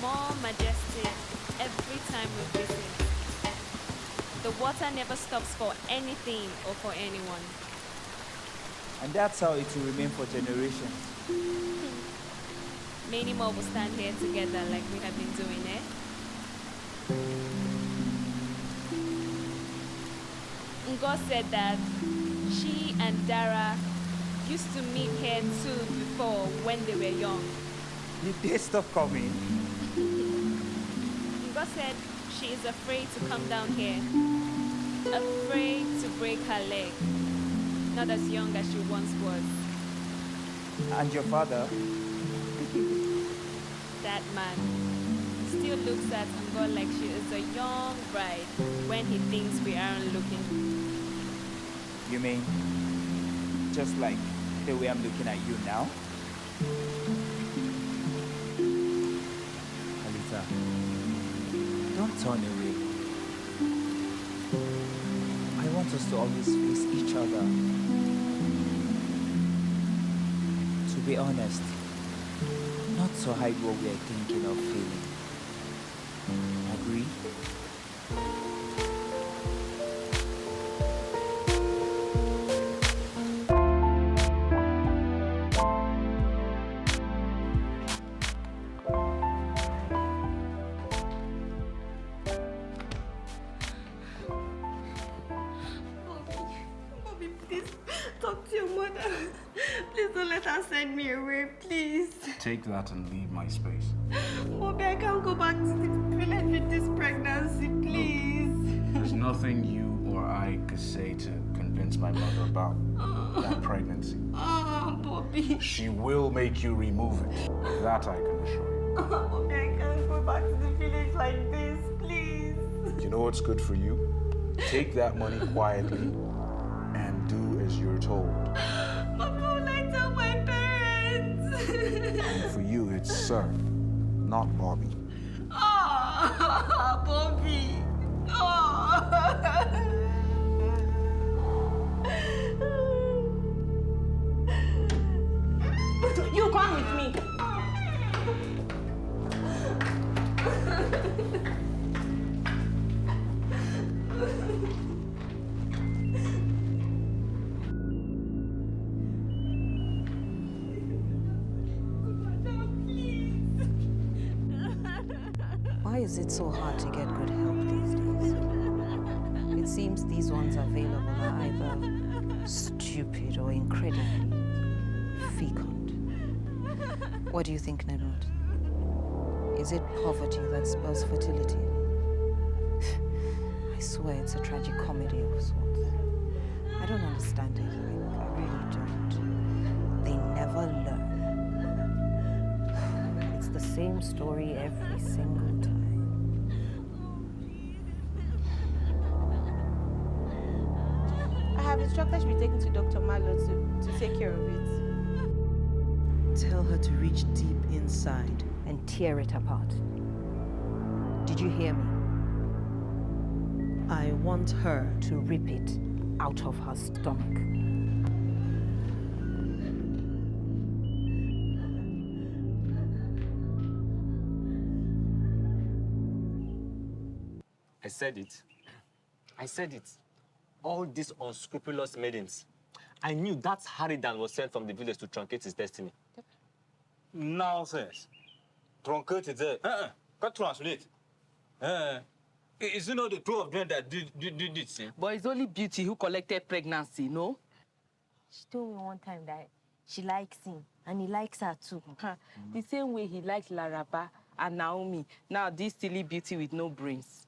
more majestic every time we visit. The water never stops for anything or for anyone. And that's how it will remain for generations. Many more will stand here together like we have been doing, eh? God said that she and Dara used to meet here too before when they were young. Did they stop coming? God said she is afraid to come down here, afraid to break her leg, not as young as she once was. And your father? That man still looks at God like she is a young bride when he thinks we aren't looking. You mean, just like the way I'm looking at you now? Halita, don't turn away. I want us to always face each other. To be honest, not to hide what we are thinking of feeling. Agree? Send me away, please. Take that and leave my space. Bobby, I can't go back to the village with this pregnancy, please. There's nothing you or I could say to convince my mother about that pregnancy. Oh, Bobby. She will make you remove it. That I can assure you. Bobby, I can't go back to the village like this, please. You know what's good for you? Take that money quietly and do as you're told. And for you, it's Sir, not Bobby. Oh, Bobby. Oh. You come with me. Why is it so hard to get good help these days? It seems these ones available are either stupid or incredibly fecund. What do you think, Nedot? Is it poverty that spells fertility? I swear it's a tragic comedy of sorts. I don't understand it. I really don't. They never learn. It's the same story every single time. I have instructed she be taken to Dr. Malo to take care of it. Tell her to reach deep inside and tear it apart. Did you hear me? I want her to rip it out of her stomach. I said it. I said it. All these unscrupulous maidens. I knew that Haridan was sent from the village to truncate his destiny. Nonsense. Truncate is there. Can't translate. It's not the two of them that did this. But it's only Beauty who collected pregnancy, no? She told me one time that she likes him, and he likes her too. The same way he liked Laraba and Naomi. Now this silly Beauty with no brains.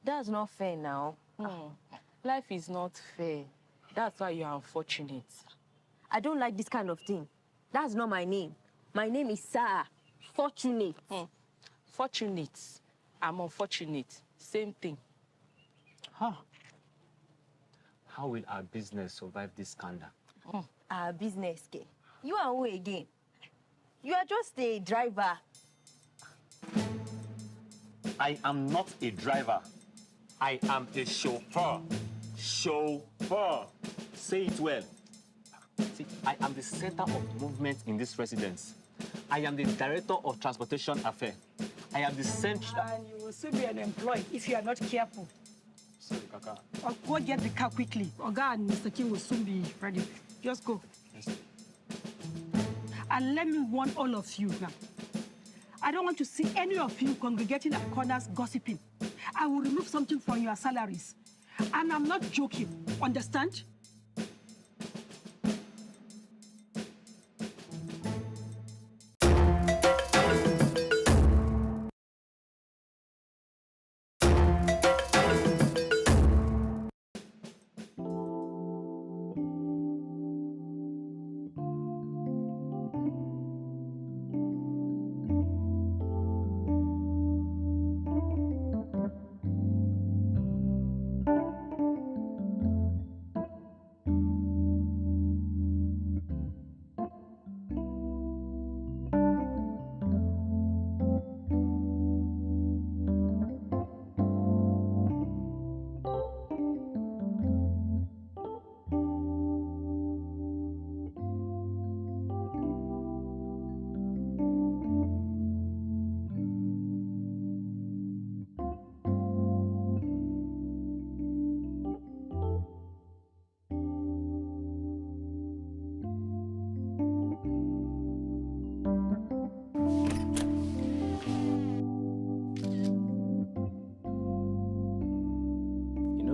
That's not fair now. Life is not fair. That's why you're unfortunate. I don't like this kind of thing. That's not my name. My name is Sarah. Fortunate. Fortunate. I'm unfortunate. Same thing. Huh. How will our business survive this scandal? Our business, K. You are who again? You are just a driver. I am not a driver. I am a chauffeur. Chauffeur. Say it well. See, I am the center of movement in this residence. I am the director of transportation affairs. I am the central. And you will soon be unemployed if you are not careful. Sorry, Kaka. Or go get the car quickly. Oga and Mr. King will soon be ready. Just go. Yes. And let me warn all of you now. I don't want to see any of you congregating at corners gossiping. I will remove something from your salaries. And I'm not joking. Understand?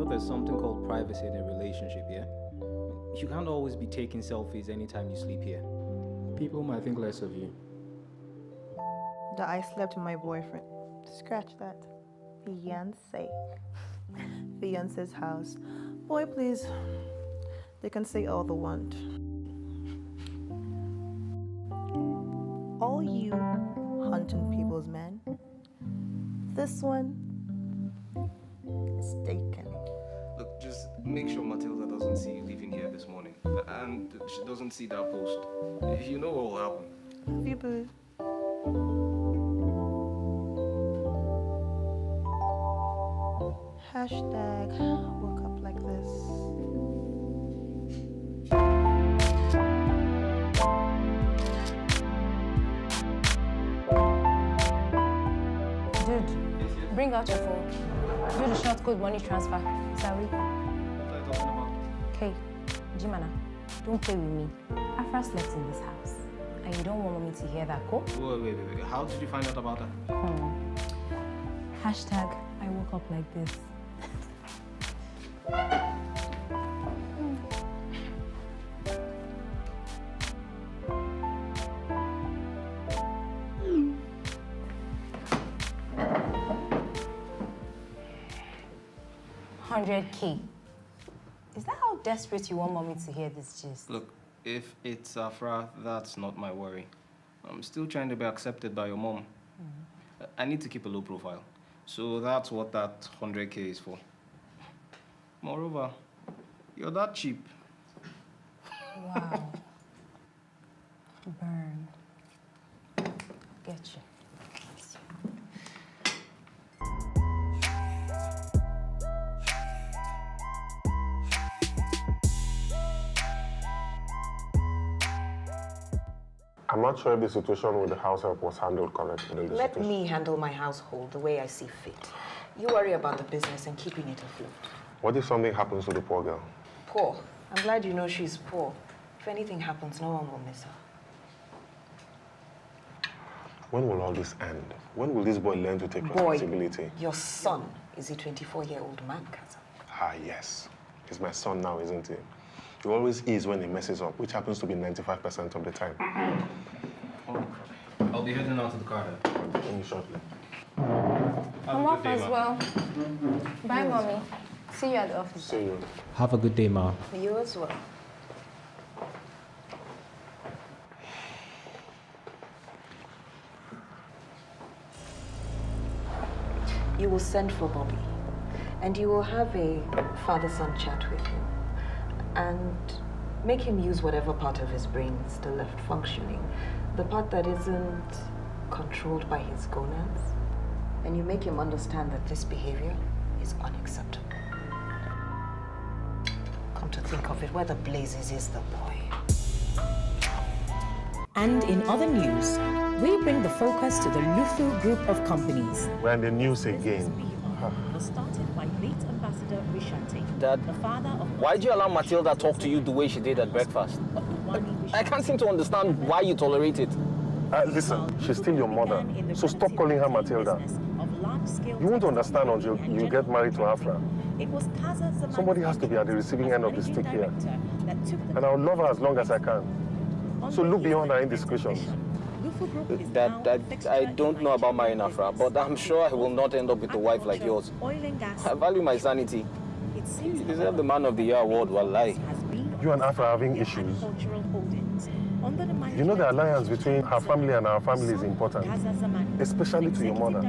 There's something called privacy in a relationship, yeah? You can't always be taking selfies anytime you sleep here. People might think less of you. That I slept with my boyfriend. Scratch that. Fiancé. Fiancé's house. Boy, please. They can say all they want. All you hunting people's men. This one is taken. Look, just make sure Matilda doesn't see you leaving here this morning. And she doesn't see that post. You know what will happen. Love you, boo. Hashtag woke up like this. Dude, bring out your phone. Do the short code money transfer. Sorry. What are you talking about? Okay, Jimana, don't play with me. Afra slept in this house. And you don't want me to hear that, go? Wait. How did you find out about that? Hashtag I woke up like this. $100K. Is that how desperate you want mommy to hear this gist? Look, if it's Afra, that's not my worry. I'm still trying to be accepted by your mom. I need to keep a low profile. So that's what that 100K is for. Moreover, you're that cheap. Wow. Burn. Get you. I'm not sure if the situation with the house help was handled correctly. Let me handle my household the way I see fit. You worry about the business and keeping it afloat. What if something happens to the poor girl? Poor? I'm glad you know she's poor. If anything happens, no one will miss her. When will all this end? When will this boy learn to take responsibility? Your son is a 24-year-old man, Kaza. Ah, yes. He's my son now, isn't he? He always is when he messes up, which happens to be 95% of the time. I'll be heading out to the car then. See you shortly. I'm off as well. Bye, Mommy. See you at the office. See you. Have a good day, Ma. You as well. You will send for Bobby, and you will have a father-son chat with him, and make him use whatever part of his brain is still left functioning, the part that isn't controlled by his gonads, and you make him understand that this behavior is unacceptable. Come to think of it, where the blazes is the boy? And in other news, we bring the focus to the Lufu Group of companies. We're in the news again. Was started by late Ambassador Rishante, Dad, the father of... why did you allow Matilda talk to you the way she did at breakfast? I can't seem to understand why you tolerate it. Listen, she's still your mother, so stop calling her Matilda. You won't understand until you get married to Afra. Somebody has to be at the receiving end of the stick here. And I'll love her as long as I can. So look beyond her indiscretions. Dad, I don't know about marrying Afra, but I'm sure I will not end up with a wife like yours. I value my sanity. You deserve the Man of the Year award, wallahi. You and Afra are having issues. You know the alliance between her family and our family is important, especially to your mother.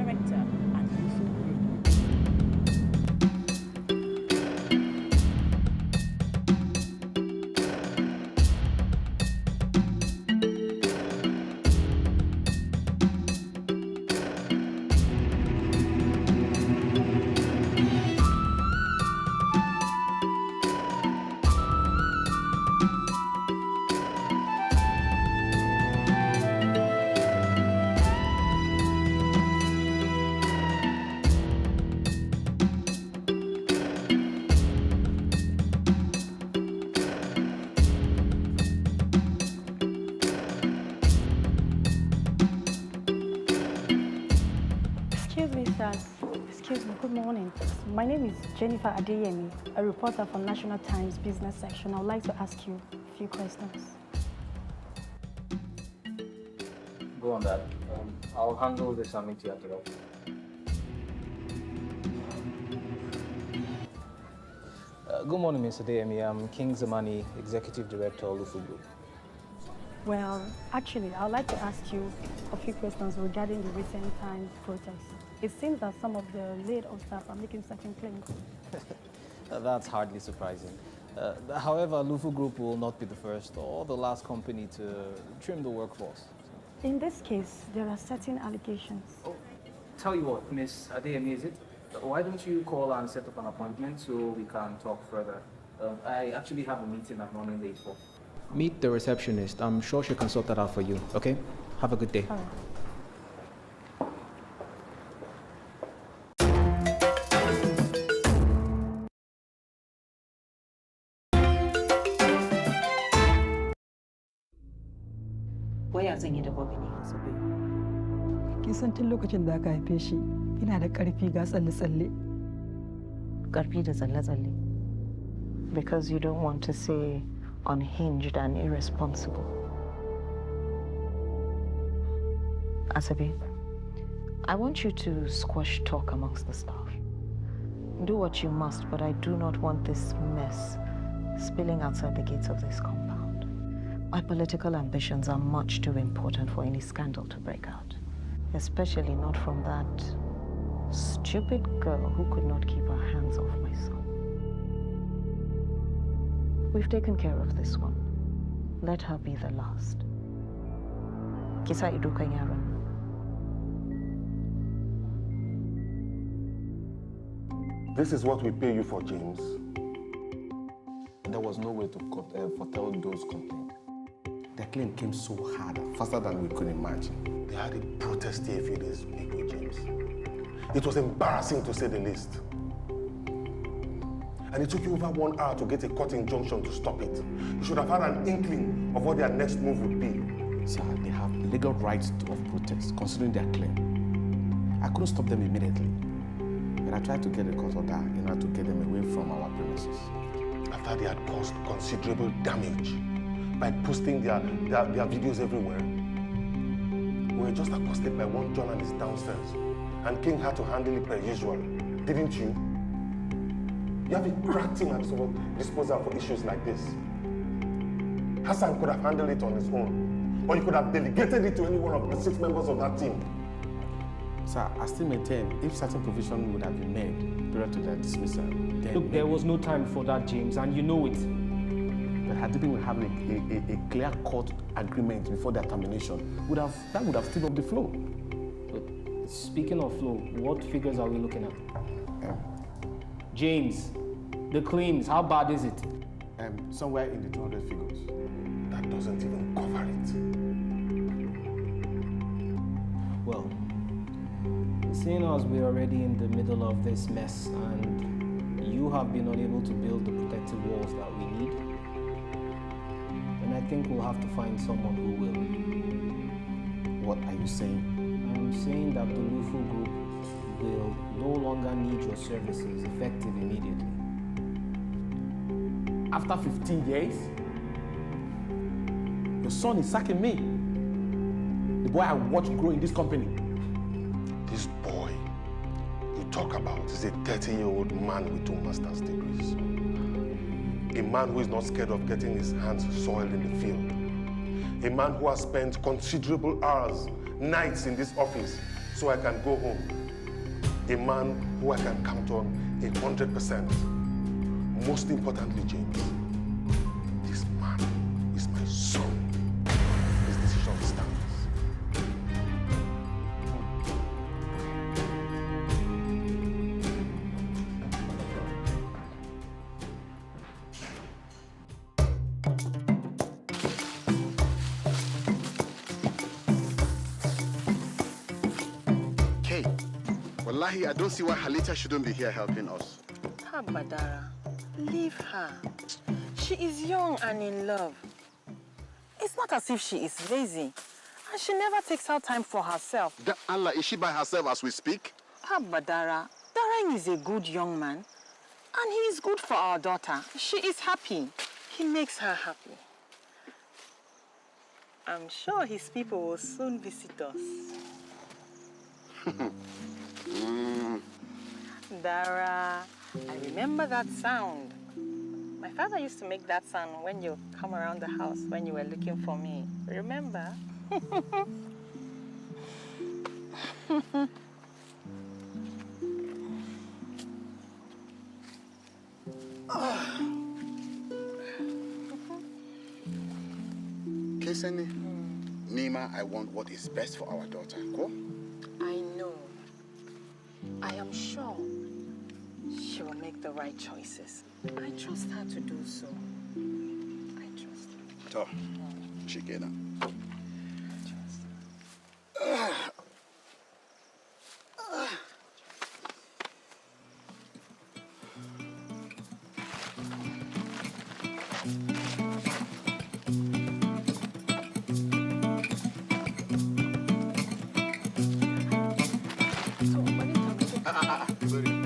Excuse me, good morning. My name is Jennifer Adeyemi, a reporter from National Times Business Section. I would like to ask you a few questions. Go on, Dad. I'll handle the summit here today. Good morning, Mr. Adeyemi. I'm King Zamani, Executive Director of Lufu Group. Well, actually, I would like to ask you a few questions regarding the recent time protests. It seems that some of the laid-off staff are making certain claims. That's hardly surprising. However, Lufu Group will not be the first or the last company to trim the workforce. In this case, there are certain allegations. Oh, tell you what, Miss Adeyemi, is it? Why don't you call and set up an appointment so we can talk further? I actually have a meeting I'm running late for. Meet the receptionist. I'm sure she can sort that out for you, okay? Have a good day. All right. Waya zan yi da Bobby ne? Kin san tun lokacin da aka haife shi, ina da ƙarfi ga tsalle-tsalle. Ƙarfi da tsalle-tsalle. Because you don't want to say unhinged and irresponsible. Asabi, I want you to squash talk amongst the staff. Do what you must, but I do not want this mess spilling outside the gates of this compound. My political ambitions are much too important for any scandal to break out, especially not from that stupid girl who could not keep her hands off my son. We've taken care of this one. Let her be the last. Kisa idukan yaran. This is what we pay you for, James. There was no way to foretell those complaints. The claim came so hard, faster than we could imagine. They had a protest here a few days ago, James. It was embarrassing to say the least. And it took you over 1 hour to get a court injunction to stop it. You should have had an inkling of what their next move would be. Sir, they have legal rights of protest, considering their claim. I couldn't stop them immediately. But I tried to get a court order in order to get them away from our premises. After they had caused considerable damage by posting their videos everywhere. We were just accosted by one journalist downstairs, and King had to handle it per usual, didn't you? You have a crack team at disposal for issues like this. Hassan could have handled it on his own, or he could have delegated it to any one of the 6 members of that team. Sir, I still maintain if certain provision would have been made prior to their dismissal. Look, there was no time for that, James, and you know it. But had they been having a clear court agreement before their termination, that would have still up the flow. But speaking of flow, what figures are we looking at? James, the claims, how bad is it? Somewhere in the 200 figures. That doesn't even cover it. Well, seeing as we're already in the middle of this mess and you have been unable to build the protective walls that we need, then I think we'll have to find someone who will. What are you saying? I'm saying that the Lufu group will no longer need your services effective immediately. After 15 years? Your son is sacking me. The boy I watched grow in this company. This boy you talk about is a 30-year-old man with 2 master's degrees. A man who is not scared of getting his hands soiled in the field. A man who has spent considerable hours, nights in this office so I can go home. A man who I can count on 100%. Most importantly, James, this man is my son. His decision stands. Kay, wallahi, I don't see why Halita shouldn't be here helping us. Badara, leave her. She is young and in love. It's not as if she is lazy. And she never takes out time for herself. Allah, is she by herself as we speak? Badara, Darren is a good young man. And he is good for our daughter. She is happy. He makes her happy. I'm sure his people will soon visit us. Dara, I remember that sound. My father used to make that sound when you come around the house when you were looking for me. Remember? Keseni, Nima, I want what is best for our daughter. Go. I know. I am sure she will make the right choices. I trust her to do so. I trust her. To, Shikena.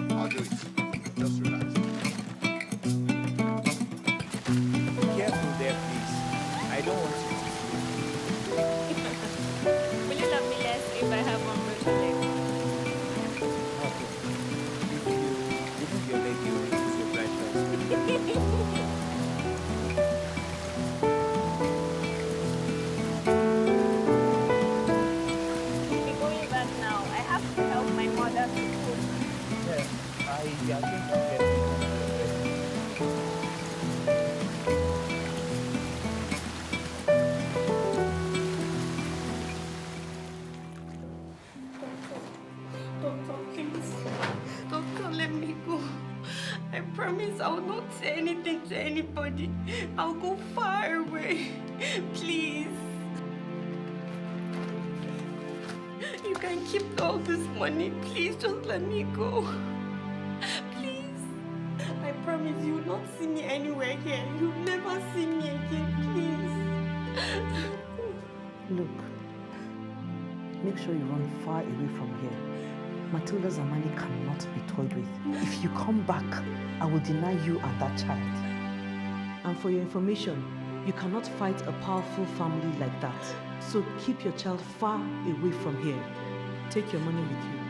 I'll do it. Just relax. Careful there, please. I don't want you to sleep. Will you love me less if I have one broken leg? Remove your leg, you use your right person. We're going back now. I have to help my mother to cook. Yeah, I think I'm getting Doctor, please. Doctor, let me go. I promise I will not say anything to anybody. I'll go far away. Please. You can keep all this money. Please, just let me go. Please. I promise you will not see me anywhere here. You'll never see me again. Please. Look, make sure you run far away from here. Matilda Zamani cannot be toyed with. If you come back, I will deny you and that child. And for your information, you cannot fight a powerful family like that. So keep your child far away from here. Take your money with you.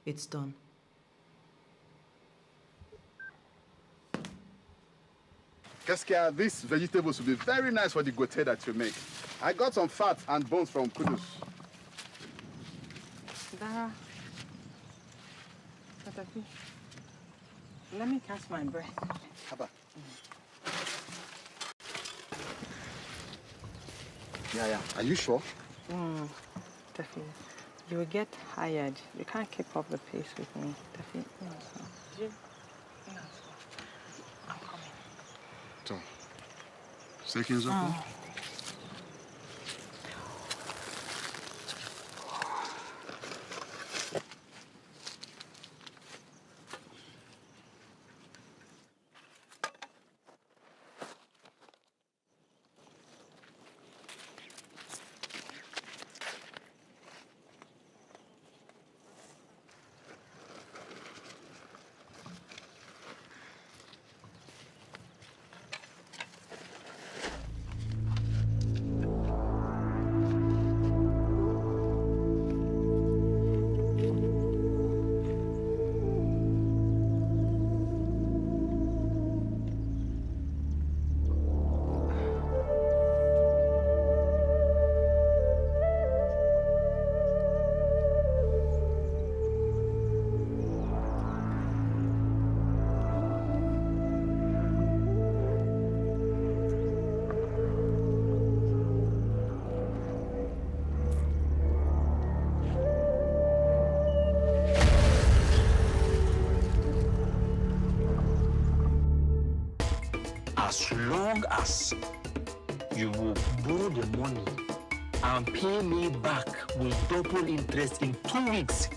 It's done. Keskia, these vegetables will be very nice for the gote that you make. I got some fat and bones from Kudus. Dara, Madaki, let me catch my breath. Haba. Yeah. Are you sure? Definitely. You will get tired. You can't keep up the pace with me. Definitely. I'm coming. So, seconds up. As long as you will borrow the money and pay me back with double interest in 2 weeks,